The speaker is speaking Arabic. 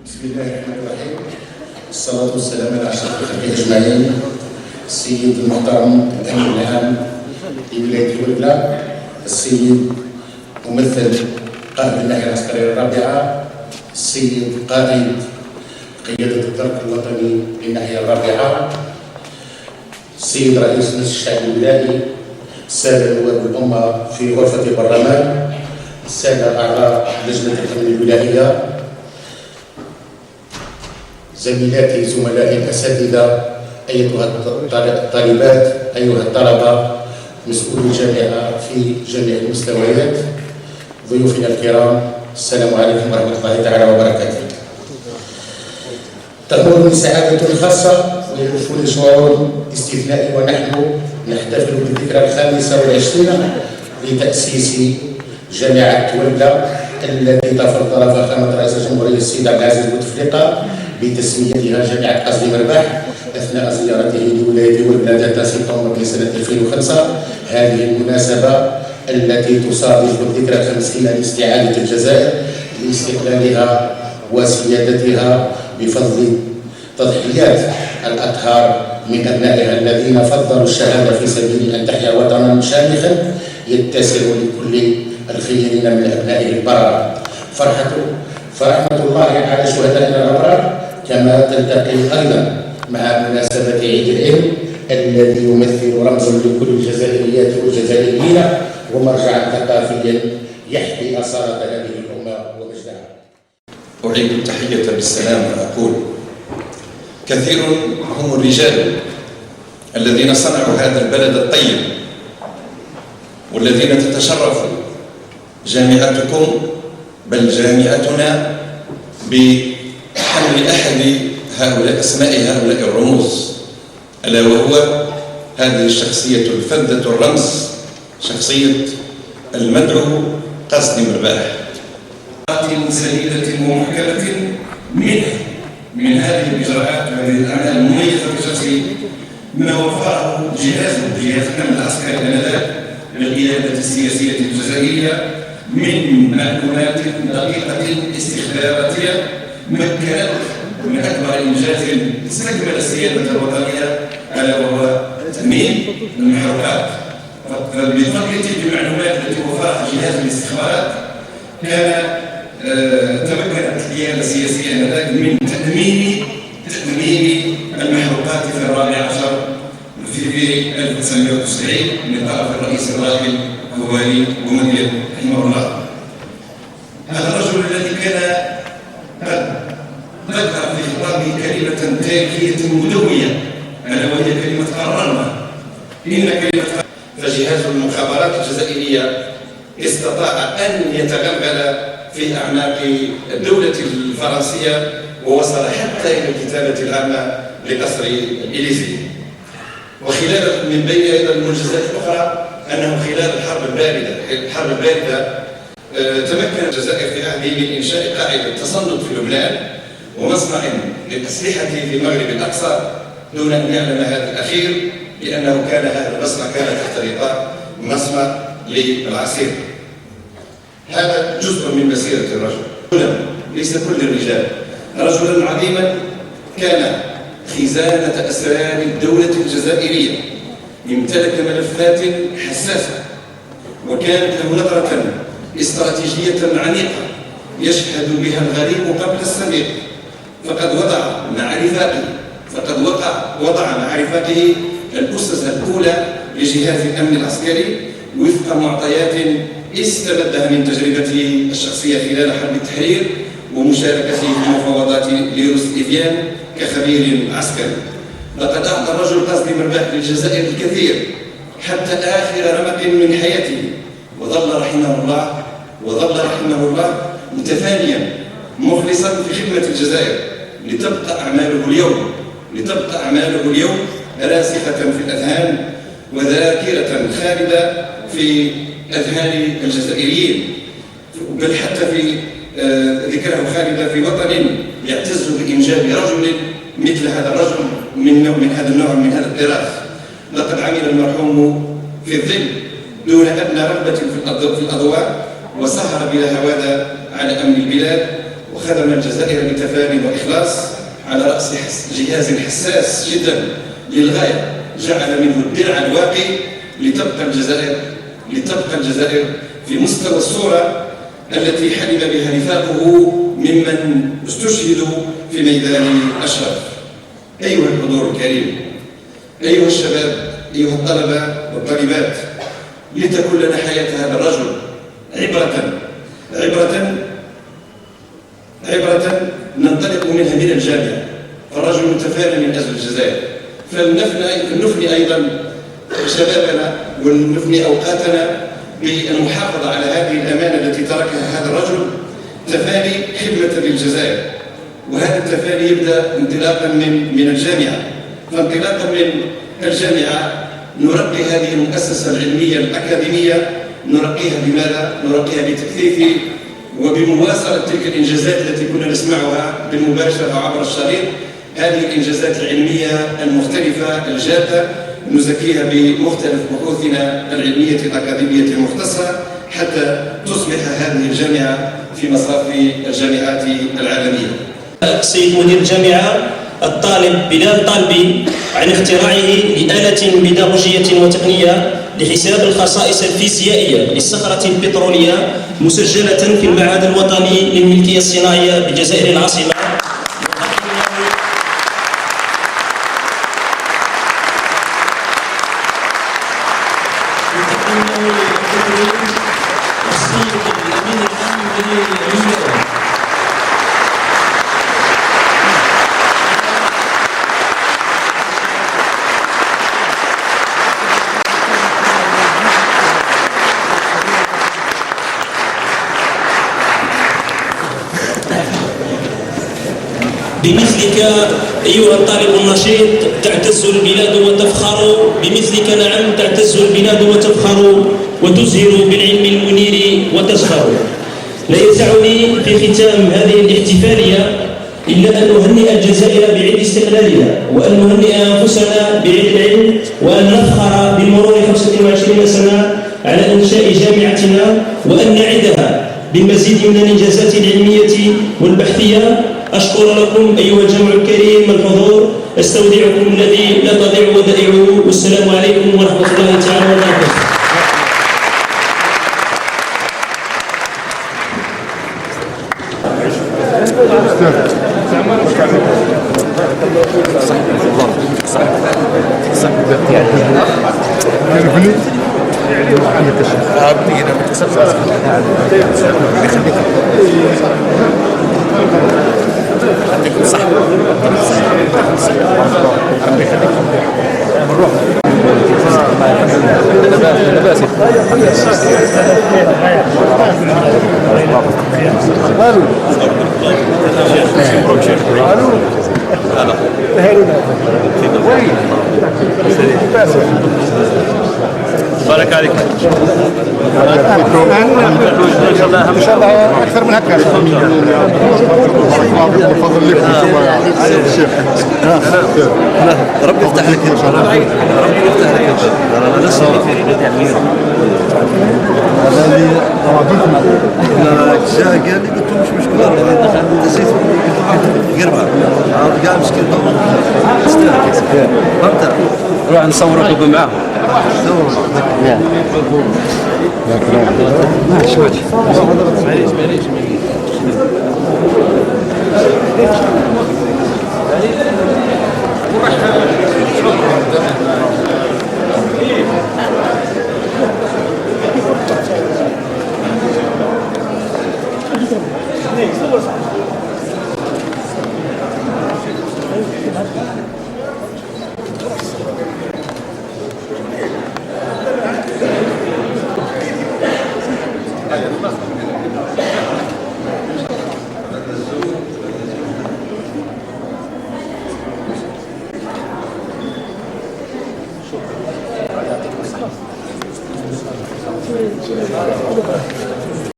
بسم الله الرحمن الرحيم. الصلاة والسلام على أشرف الخلق أجمعين. السيد المحترم الأمين العام لولاية ولبلة، السيد ممثل قائد الناحية العسكرية الرابعة، السيد قائد قيادة الدرك الوطني للناحية الرابعة، السيد رئيس مجلس الشعب الولائي، السادة نواب الأمة في غرفة البرلمان، السادة أعضاء لجنة الأمن الولائية، زميلاتي زملائي الأساتذة، أيتها الطالبات، أيها الطلبة، مسؤولي الجامعة في جميع المستويات، ضيوفنا الكرام، السلام عليكم ورحمة الله تعالى وبركاته. تأمرني سعادة خاصة ويلفني شعور استثنائي ونحن نحتفل بالذكرى 25 لتأسيس جامعة ولبلة التي تفضل فخامة رئيس الجمهورية السيد عبد العزيز بوتفليقة بتسميتها جامعة قصدي مرباح أثناء زيارته لولاية ولبلة ذات سبتمبر لسنة 2005. هذه المناسبة التي تصادف الذكرى 50 لاستعادة الجزائر لاستقلالها وسيادتها بفضل تضحيات الأطهار من أبنائها الذين فضلوا الشهادة في سبيل أن تحيا وطنا شامخا يتسع لكل الخيرين من أبنائه البررة. فرحمة الله على شهدائنا الأبرار، كما تلتقي أيضا مع مناسبة عيد العلم الذي يمثل رمزا لكل الجزائريات والجزائريين ومرجعا ثقافيا يحكي أصالة هذه الأمة ومجدها. أعيد التحية بالسلام وأقول: كثير هم الرجال الذين صنعوا هذا البلد الطيب والذين تتشرف جامعتكم بل جامعتنا بحمل أحد أسماء هؤلاء الرموز، ألا وهو هذه الشخصية الفذة الرمز، شخصية المدعو قصدي مرباح. سديدة ومحكمة من هذه الإجراءات وهذه الأعمال المميزة بشخص ما وفره جهاز الأمن العسكري آنذاك للقيادة السياسية الجزائرية من معلومات دقيقة استخباراتية مكنت من أكبر إنجاز استكمل السيادة الوطنية ألا وهو تأمين المحروقات. فبفضل تلك المعلومات التي وفرها جهاز الاستخبارات كان تمكنت القيادة السياسية آنذاك من تأمين المحروقات في 14 في 1990 من طرف الرئيس الراحل هواري بومدين رحمه الله. هذا الرجل الذي كان قد ذكر في خطابه كلمة تاريخية مدوية ألا وهي كلمة قررنا إن كلمة. فجهاز المخابرات الجزائرية استطاع أن يتغلغل في أعماق الدولة الفرنسية ووصل حتى إلى الكتابة العامة لقصر الإليزي. وخلال من بين أيضا المنجزات الأخرى أنه خلال الحرب الباردة تمكن الجزائر في عهده من إنشاء قاعدة تصنت في لبنان ومصنع للأسلحة في المغرب الأقصى دون أن يعلم هذا الأخير لأنه كان هذا المصنع كان تحت إطار مصنع للعصير. هذا جزء من مسيرة الرجل، ليس كل الرجال. رجلا عظيما كان خزانة أسرار الدولة الجزائرية، امتلك ملفات حساسة وكانت له نظرة استراتيجية عميقة يشهد بها الغريب قبل الصديق. فقد وضع مع رفاقه الأسس الأولى لجهاز الأمن العسكري وفق معطيات استمدها من تجربته الشخصية خلال حرب التحرير ومشاركته في مفاوضات ليروس إيفيان كخبير عسكري. لقد أعطى الرجل قصدي مرباح للجزائر الكثير حتى آخر رمق من حياته، وظل رحمه الله متفانيا مخلصا في خدمة الجزائر لتبقى أعماله اليوم راسخة في الأذهان وذاكرة خالدة في أذهان الجزائريين، بل حتى في ذكره خالدة في وطن يعتز بإنجاب رجل مثل هذا الرجل من هذا النوع من هذا الطراز. لقد عمل المرحوم في الظل دون أدنى رغبة في الأضواء وسهر بلا هوادة على أمن البلاد وخدم الجزائر بتفاني وإخلاص على رأس جهاز حساس جدا للغاية، جعل منه الدرع الواقي لتبقى الجزائر في مستوى الصورة التي حلم بها رفاقه ممن استشهدوا في ميدان أشرف. أيها الحضور الكريم، أيها الشباب، أيها الطلبة والطالبات، لتكن لنا حياة هذا الرجل عبرة ننطلق منها من الجامعة، فالرجل متفانى من أجل الجزائر. فلنفني أيضا شبابنا ونفني أوقاتنا بالمحافظة على هذه الأمانة التي تركها هذا الرجل، تفاني خدمة للجزائر. وهذا التفاني يبدأ انطلاقا من الجامعة. فانطلاقا من الجامعة نرقي هذه المؤسسة العلمية الأكاديمية، نرقيها بماذا؟ نرقيها بتكثيف وبمواصلة تلك الإنجازات التي كنا نسمعها بالمباشرة عبر الشريط. هذه الإنجازات العلمية المختلفة الجادة نزكيها بمختلف بحوثنا العلمية الأكاديمية المختصة حتى تصبح هذه الجامعة في مصاف الجامعات العالمية. سيد مدير الجامعة الطالب بلال طالبي عن اختراعه لآلة بيداغوجية وتقنية لحساب الخصائص الفيزيائية للصخرة البترولية مسجلة في المعهد الوطني للملكية الصناعية بجزائر العاصمة. بمثلك أيها الطالب النشيط تعتز البلاد وتفخر، بمثلك نعم تعتز البلاد وتفخر، وتزهر بالعلم المنير وتزهر. لا يسعني في ختام هذه الاحتفالية إلا أن نهنئ الجزائر بعيد استقلالها، وأن نهنئ أنفسنا بعيد العلم، وأن نفخر بمرور 25 سنة على إنشاء جامعتنا، وأن نعدها بالمزيد من الإنجازات العلمية والبحثية. أشكر لكم أيها الجمع الكريم الحضور، استودعكم الذي لا تضيع ودائعه، والسلام عليكم ورحمة الله تعالى وبركاته. يعطيكم الصحة. ربي يخليك. بنروح. لاباس. بارك عليك. ان شاء الله اكثر من هكا. بفضل لكم الشيخ. ربي يفتح لك. ربي يفتح لك. انا لسه في تعمير. هذا اللي طلبتنا. جاء قال لي قلت له مش مشكله دزيت قربه كاع مسكين فهمت. روح نصورك معاه. شوي معليش معليش